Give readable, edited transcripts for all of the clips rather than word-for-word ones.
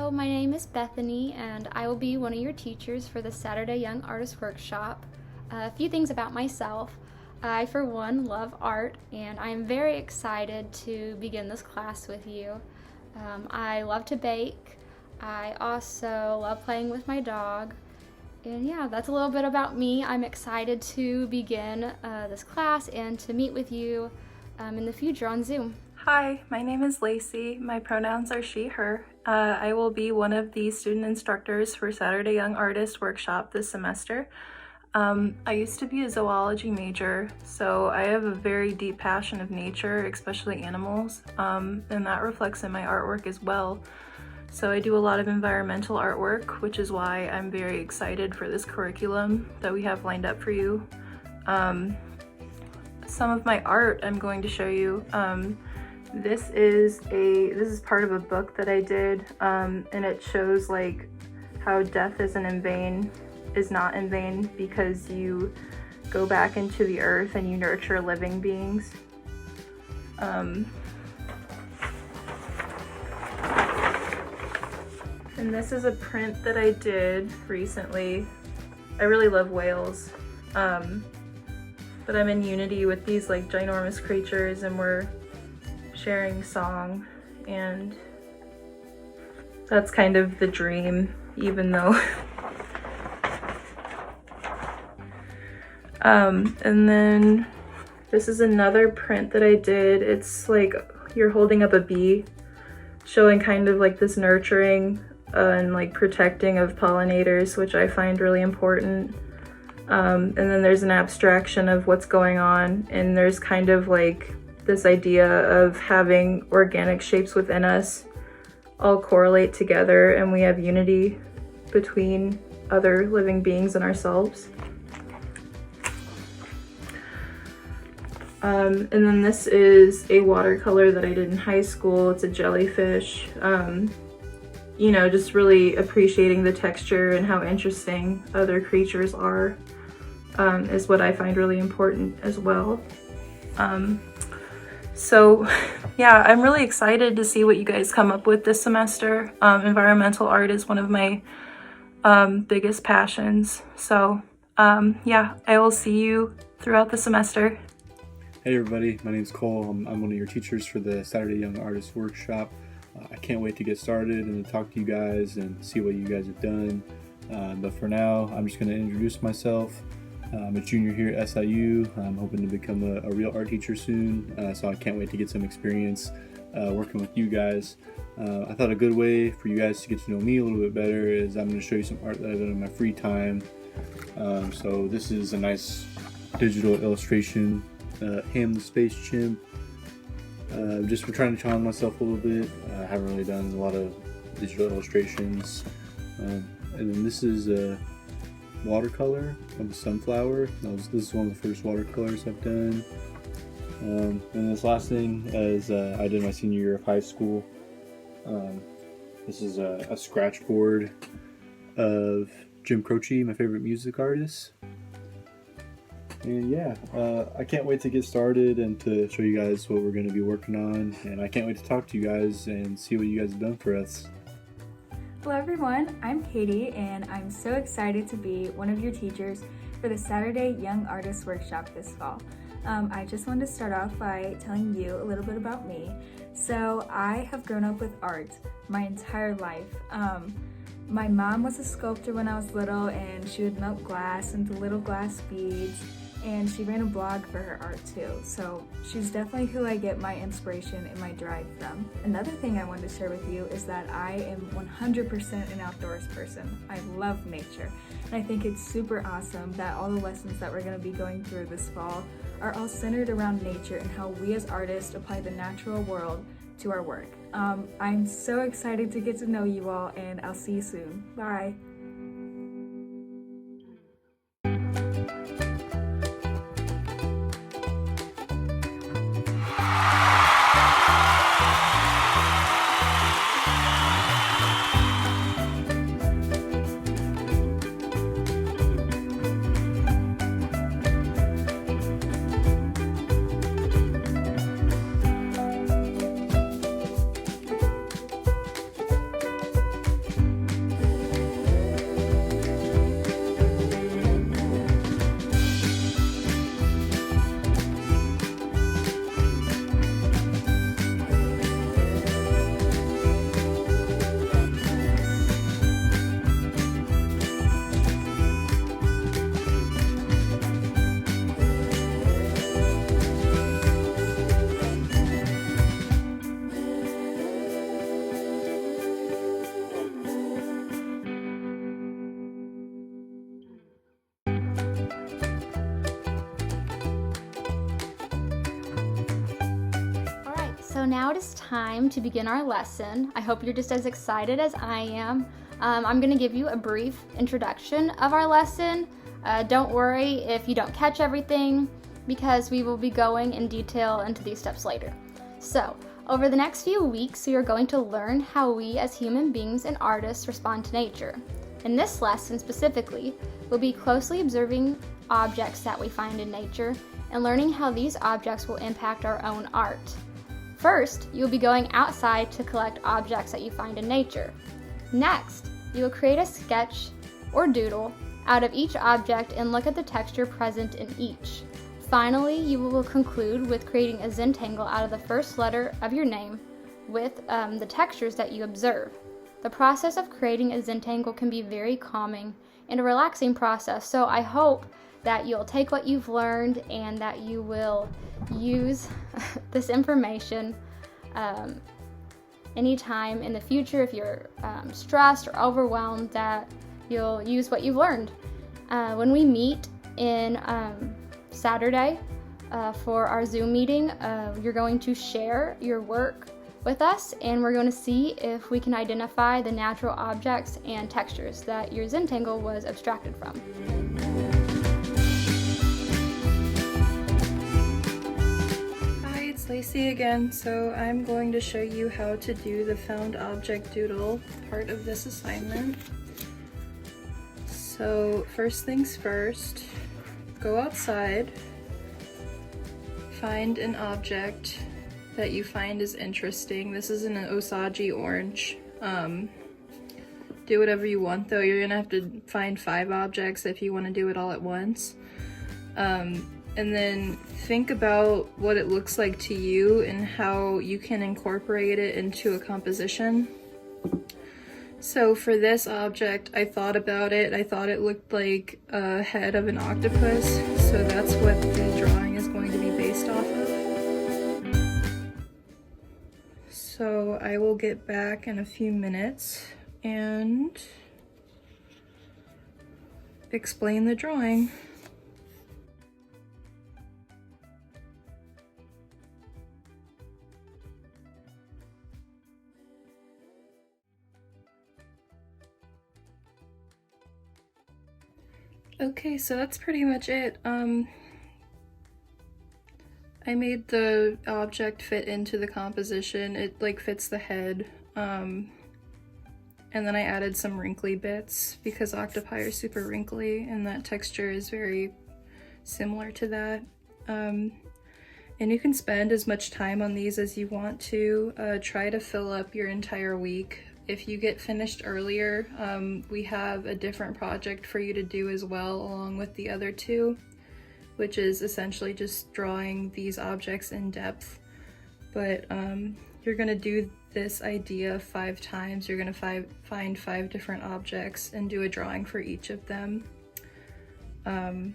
Hello, my name is Bethany, and I will be one of your teachers for the Saturday Young Artist Workshop. A few things about myself. I, for one, love art, and I'm very excited to begin this class with you. I love to bake. I also love playing with my dog. And yeah, that's a little bit about me. I'm excited to begin this class and to meet with you in the future on Zoom. Hi, my name is Lacey. My pronouns are she, her. I will be one of the student instructors for Saturday Young Artist Workshop this semester. I used to be a zoology major, so I have a very deep passion of nature, especially animals, and that reflects in my artwork as well. So I do a lot of environmental artwork, which is why I'm very excited for this curriculum that we have lined up for you. Some of my art I'm going to show you. This is part of a book that I did, and it shows like how death is not in vain because you go back into the earth and you nurture living beings. And this is a print that I did recently. I really love whales, but I'm in unity with these like ginormous creatures, and we're sharing song, and that's kind of the dream, even though and then this is another print that I did. It's like you're holding up a bee, showing kind of like this nurturing and like protecting of pollinators, which I find really important. And then there's an abstraction of what's going on, and there's kind of like this idea of having organic shapes within us all correlate together, and we have unity between other living beings and ourselves. And then this is a watercolor that I did in high school. It's a jellyfish. You know, just really appreciating the texture and how interesting other creatures are is what I find really important as well. So yeah, I'm really excited to see what you guys come up with this semester. Environmental art is one of my biggest passions. So yeah, I will see you throughout the semester. Hey everybody, my name's Cole. I'm one of your teachers for the Saturday Young Artist Workshop. I can't wait to get started and to talk to you guys and see what you guys have done. But for now, I'm just going to introduce myself. I'm a junior here at SYAW. I'm hoping to become a real art teacher soon, so I can't wait to get some experience working with you guys. I thought a good way for you guys to get to know me a little bit better is I'm going to show you some art that I've done in my free time. So this is a nice digital illustration, Ham the Space Chimp. Just for trying to challenge myself a little bit. I haven't really done a lot of digital illustrations. And then this is a watercolor of a sunflower. This is one of the first watercolors I've done. And this last thing is I did my senior year of high school. This is a scratch board of Jim Croce, my favorite music artist. And yeah, I can't wait to get started and to show you guys what we're going to be working on. And I can't wait to talk to you guys and see what you guys have done for us. Hello everyone, I'm Katie, and I'm so excited to be one of your teachers for the Saturday Young Artist Workshop this fall. I just wanted to start off by telling you a little bit about me. So I have grown up with art my entire life. My mom was a sculptor when I was little, and she would melt glass into little glass beads, and she ran a blog for her art too. So she's definitely who I get my inspiration and my drive from. Another thing I wanted to share with you is that I am 100% an outdoors person. I love nature. And I think it's super awesome that all the lessons that we're going to be going through this fall are all centered around nature and how we as artists apply the natural world to our work. I'm so excited to get to know you all, and I'll see you soon. Bye. so now it is time to begin our lesson. I hope you're just as excited as I am. I'm going to give you a brief introduction of our lesson. Don't worry if you don't catch everything, because we will be going in detail into these steps later. So, over the next few weeks, we are going to learn how we as human beings and artists respond to nature. In this lesson specifically, we'll be closely observing objects that we find in nature and learning how these objects will impact our own art. First, you'll be going outside to collect objects that you find in nature. Next, you will create a sketch or doodle out of each object and look at the texture present in each. Finally, you will conclude with creating a Zentangle out of the first letter of your name with the textures that you observe. The process of creating a Zentangle can be very calming and a relaxing process, so I hope that you'll take what you've learned and that you will use this information anytime in the future if you're stressed or overwhelmed, that you'll use what you've learned. When we meet in Saturday for our Zoom meeting, you're going to share your work with us, and we're going to see if we can identify the natural objects and textures that your Zentangle was abstracted from. Hi, it's Lacey again. So I'm going to show you how to do the found object doodle part of this assignment. So first things first, go outside, find an object that you find is interesting. This is an Osage orange. Do whatever you want though. You're gonna have to find 5 objects if you want to do it all at once. And then think about what it looks like to you and how you can incorporate it into a composition. So for this object, I thought about it. I thought it looked like a head of an octopus, so that's what the drawing is going to be based off of. So I will get back in a few minutes and explain the drawing. Okay, so that's pretty much it. I made the object fit into the composition. It like fits the head. And then I added some wrinkly bits because octopi are super wrinkly and that texture is very similar to that. And you can spend as much time on these as you want to. Try to fill up your entire week. If you get finished earlier, we have a different project for you to do as well along with the other 2, which is essentially just drawing these objects in depth. But you're gonna do this idea 5 times. You're gonna find 5 different objects and do a drawing for each of them. And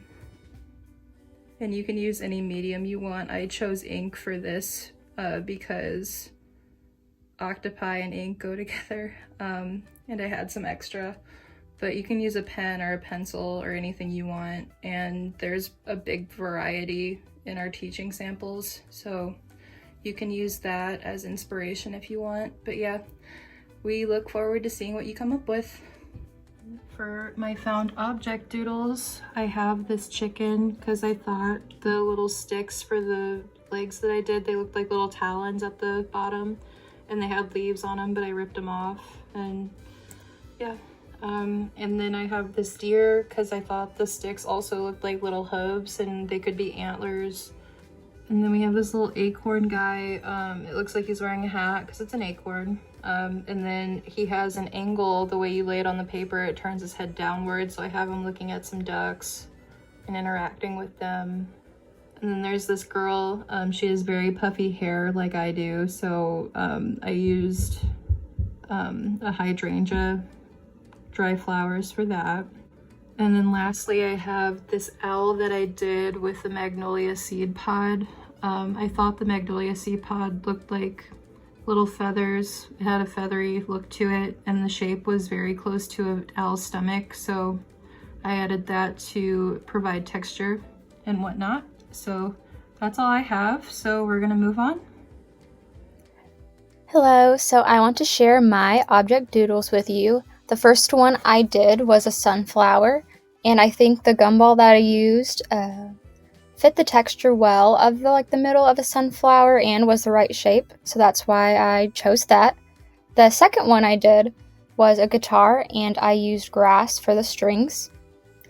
you can use any medium you want. I chose ink for this because octopi and ink go together, and I had some extra, but you can use a pen or a pencil or anything you want, and there's a big variety in our teaching samples, so you can use that as inspiration if you want. But yeah, we look forward to seeing what you come up with. For my found object doodles, I have this chicken because I thought the little sticks for the legs that I did, they looked like little talons at the bottom, and they had leaves on them, but I ripped them off, and yeah. And then I have this deer because I thought the sticks also looked like little hooves and they could be antlers. And then we have this little acorn guy. It looks like he's wearing a hat because it's an acorn. And then he has an angle, the way you lay it on the paper, it turns his head downward, so I have him looking at some ducks and interacting with them. And then there's this girl, she has very puffy hair like I do, so I used a hydrangea, dry flowers for that. And then lastly, I have this owl that I did with the magnolia seed pod. I thought the magnolia seed pod looked like little feathers. It had a feathery look to it, and the shape was very close to an owl's stomach, so I added that to provide texture and whatnot. So that's all I have, so we're gonna move on. Hello, so I want to share my object doodles with you. The first one I did was a sunflower, and I think the gumball that I used fit the texture well of the middle of a sunflower and was the right shape, so that's why I chose that. The second one I did was a guitar, and I used grass for the strings.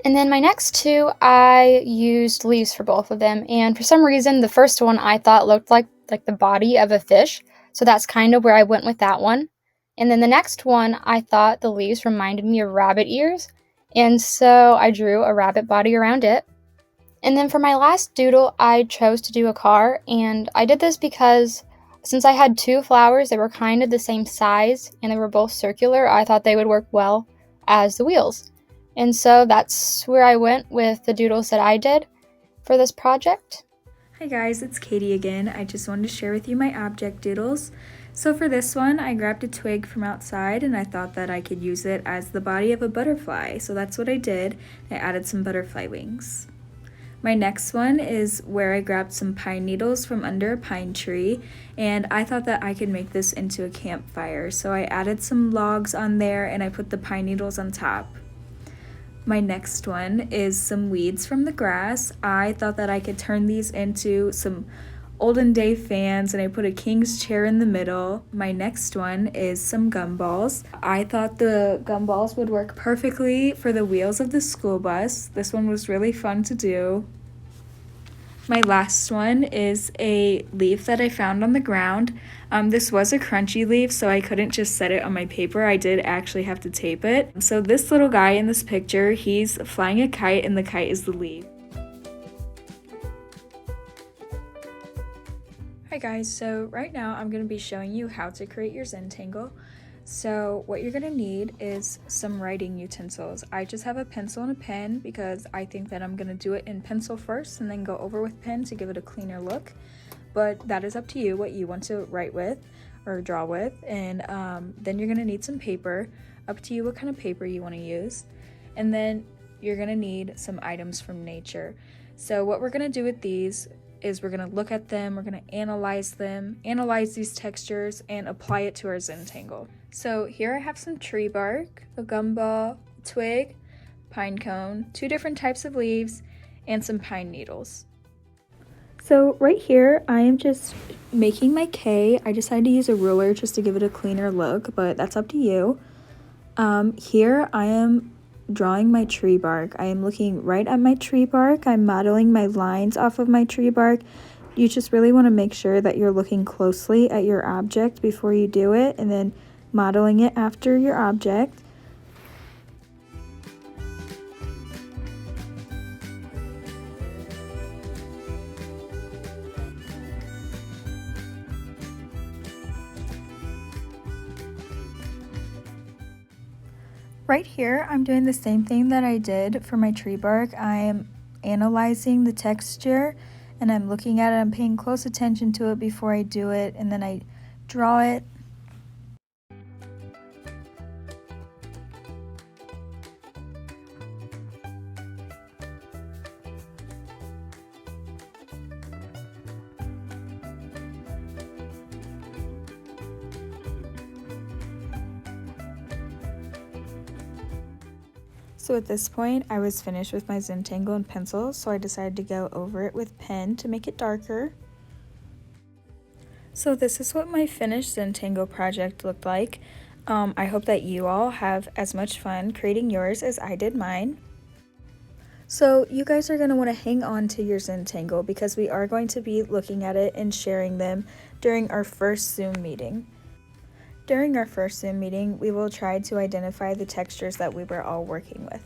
And then my next two, I used leaves for both of them, and for some reason, the first one I thought looked like the body of a fish, so that's kind of where I went with that one. And then the next one, I thought the leaves reminded me of rabbit ears, and so I drew a rabbit body around it. And then for my last doodle, I chose to do a car, and I did this because since I had two flowers, they were kind of the same size, and they were both circular, I thought they would work well as the wheels. And so that's where I went with the doodles that I did for this project. Hi guys, it's Katie again. I just wanted to share with you my object doodles. So for this one, I grabbed a twig from outside and I thought that I could use it as the body of a butterfly. So that's what I did. I added some butterfly wings. My next one is where I grabbed some pine needles from under a pine tree, and I thought that I could make this into a campfire. So I added some logs on there and I put the pine needles on top. My next one is some weeds from the grass. I thought that I could turn these into some olden day fans, and I put a king's chair in the middle. My next one is some gumballs. I thought the gumballs would work perfectly for the wheels of the school bus. This one was really fun to do. My last one is a leaf that I found on the ground. This was a crunchy leaf, so I couldn't just set it on my paper. I did actually have to tape it. So this little guy in this picture, he's flying a kite, and the kite is the leaf. Hi guys, so right now I'm going to be showing you how to create your Zentangle. So what you're going to need is some writing utensils. I just have a pencil and a pen because I think that I'm going to do it in pencil first and then go over with pen to give it a cleaner look. But that is up to you what you want to write with or draw with. And then you're going to need some paper. Up to you what kind of paper you want to use. And then you're going to need some items from nature. So what we're going to do with these is we're going to look at them, we're going to analyze them, analyze these textures, and apply it to our Zentangle. So here I have some tree bark, a gumball, a twig, pine cone, two different types of leaves, and some pine needles. So right here, I am just making my K. I decided to use a ruler just to give it a cleaner look, but that's up to you. Here I am drawing my tree bark. I am looking right at my tree bark. I'm modeling my lines off of my tree bark. You just really want to make sure that you're looking closely at your object before you do it, and then modeling it after your object. Right here, I'm doing the same thing that I did for my tree bark. I am analyzing the texture and I'm looking at it. I'm paying close attention to it before I do it, and then I draw it. So at this point, I was finished with my Zentangle and pencil, so I decided to go over it with pen to make it darker. So this is what my finished Zentangle project looked like. I hope that you all have as much fun creating yours as I did mine. So you guys are going to want to hang on to your Zentangle because we are going to be looking at it and sharing them during our first Zoom meeting. During our first Zoom meeting, we will try to identify the textures that we were all working with.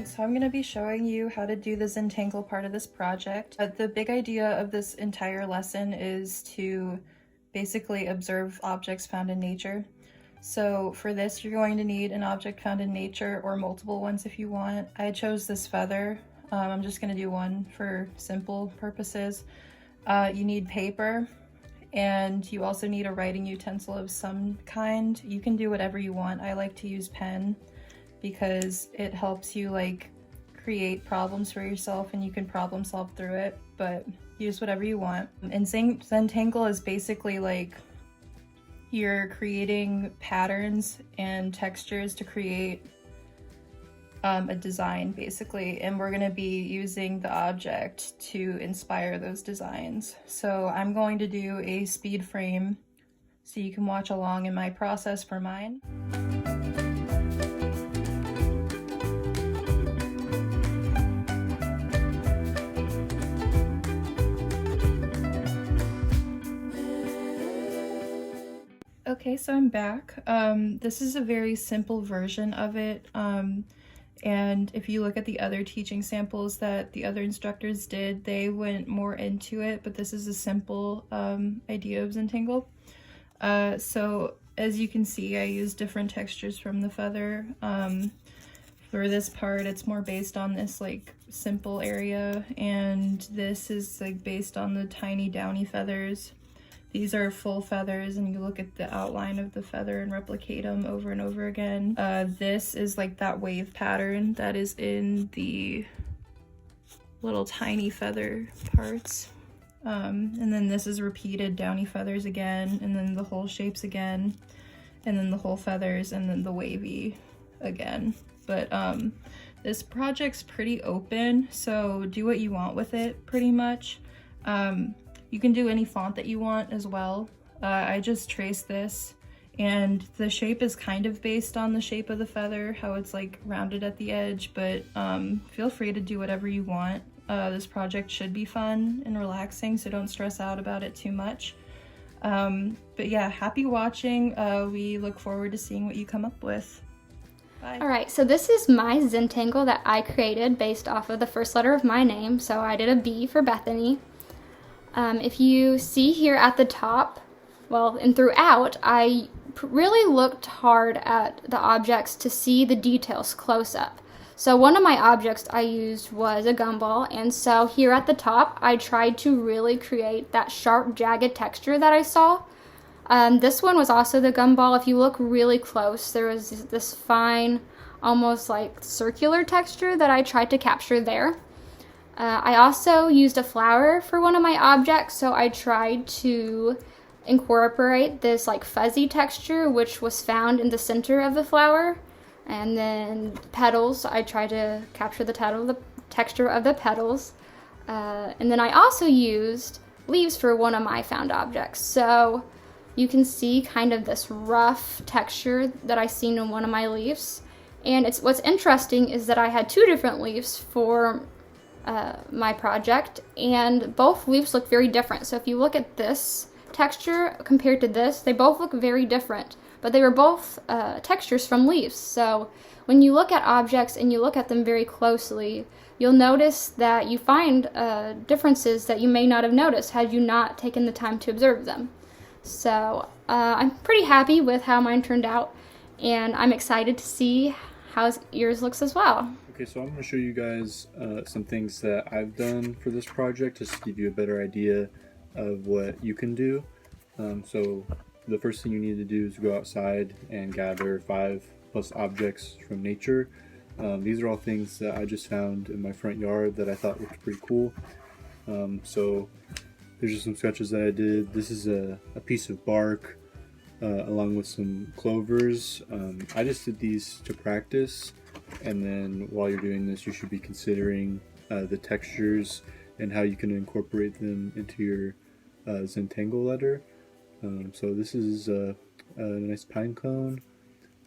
So I'm going to be showing you how to do the Zentangle part of this project. The big idea of this entire lesson is to basically observe objects found in nature. So for this, you're going to need an object found in nature or multiple ones if you want. I chose this feather. I'm just going to do one for simple purposes. You need paper. And you also need a writing utensil of some kind. You can do whatever you want. I like to use pen because it helps you like create problems for yourself and you can problem solve through it, but use whatever you want. And Zentangle is basically like you're creating patterns and textures to create a design basically, and we're going to be using the object to inspire those designs. So I'm going to do a speed frame so you can watch along in my process for mine. Okay, so I'm back. This is a very simple version of it. And if you look at the other teaching samples that the other instructors did, they went more into it, but this is a simple idea of Zentangle. So as you can see, I use different textures from the feather. For this part, it's more based on this like simple area, and this is like based on the tiny downy feathers. These are full feathers, and you look at the outline of the feather and replicate them over and over again. This is like that wave pattern that is in the little tiny feather parts. And then this is repeated downy feathers again, and then the whole shapes again, and then the whole feathers, and then the wavy again. But this project's pretty open, so do what you want with it pretty much. You can do any font that you want as well. I just traced this, and the shape is kind of based on the shape of the feather, how it's like rounded at the edge, but feel free to do whatever you want. This project should be fun and relaxing, so don't stress out about it too much. But yeah, happy watching. We look forward to seeing what you come up with. Bye. All right, so this is my Zentangle that I created based off of the first letter of my name. So I did a B for Bethany. If you see here at the top, well, and throughout, I really looked hard at the objects to see the details close up. So one of my objects I used was a gumball, and so here at the top, I tried to really create that sharp, jagged texture that I saw. This one was also the gumball. If you look really close, there was this fine, almost like circular texture that I tried to capture there. I also used a flower for one of my objects, so I tried to incorporate this like fuzzy texture which was found in the center of the flower. And then petals, I tried to capture the texture of the petals. And then I also used leaves for one of my found objects. So you can see kind of this rough texture that I seen in one of my leaves. And what's interesting is that I had two different leaves for my project, and both leaves look very different. So if you look at this texture compared to this, they both look very different, but they were both textures from leaves. So when you look at objects and you look at them very closely, you'll notice that you find differences that you may not have noticed had you not taken the time to observe them. So I'm pretty happy with how mine turned out, and I'm excited to see how yours looks as well. Okay, so I'm going to show you guys some things that I've done for this project just to give you a better idea of what you can do. So the first thing you need to do is go outside and gather 5+ objects from nature. These are all things that I just found in my front yard that I thought looked pretty cool. So there's just some sketches that I did. This is a piece of bark along with some clovers. I just did these to practice. And then while you're doing this, you should be considering the textures and how you can incorporate them into your Zentangle letter. So this is a nice pine cone.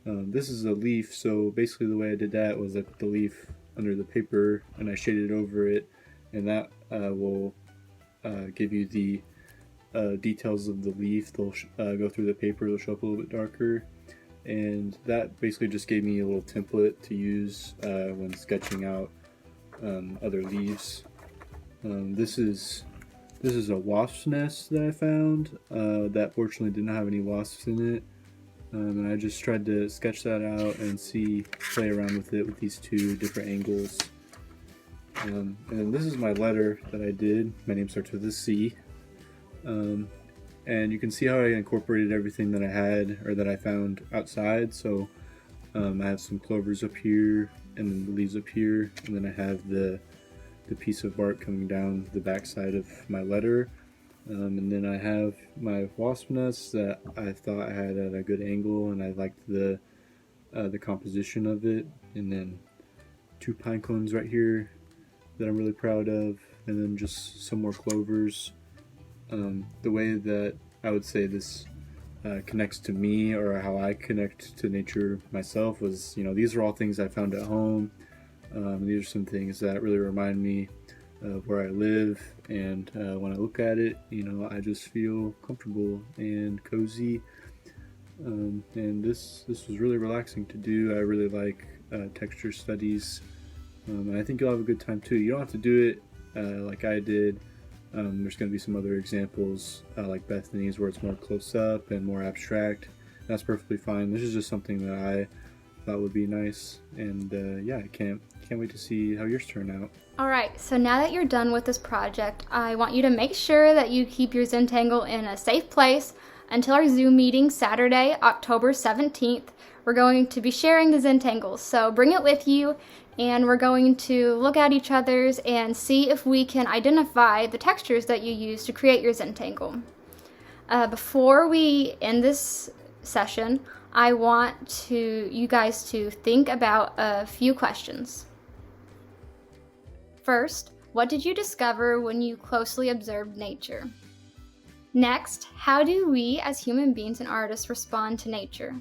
This is a leaf, so basically the way I did that was I put the leaf under the paper and I shaded over it, and that will give you the details of the leaf. They'll go through the paper, they'll show up a little bit darker. And that basically just gave me a little template to use when sketching out other leaves. This is a wasp's nest that I found that fortunately didn't have any wasps in it. And I just tried to sketch that out and play around with it with these two different angles. And this is my letter that I did. My name starts with a C. And you can see how I incorporated everything that I had or that I found outside. So I have some clovers up here and then the leaves up here, and then I have the piece of bark coming down the back side of my letter. And then I have my wasp nest that I thought I had at a good angle, and I liked the composition of it. And then 2 pine cones right here that I'm really proud of, and then just some more clovers. The way that I would say this connects to me, or how I connect to nature myself, was, these are all things I found at home. These are some things that really remind me of where I live, and when I look at it, I just feel comfortable and cozy. And this was really relaxing to do. I really like texture studies, and I think you'll have a good time too. You don't have to do it like I did. There's going to be some other examples like Bethany's, where it's more close up and more abstract. That's perfectly fine. This is just something that I thought would be nice, and yeah, I can't wait to see how yours turn out. Alright, so now that you're done with this project, I want you to make sure that you keep your Zentangle in a safe place until our Zoom meeting Saturday, October 17th. We're going to be sharing the Zentangles, so bring it with you, and we're going to look at each other's and see if we can identify the textures that you use to create your Zentangle. Before we end this session, I want you guys to think about a few questions. First, what did you discover when you closely observed nature? Next, how do we as human beings and artists respond to nature?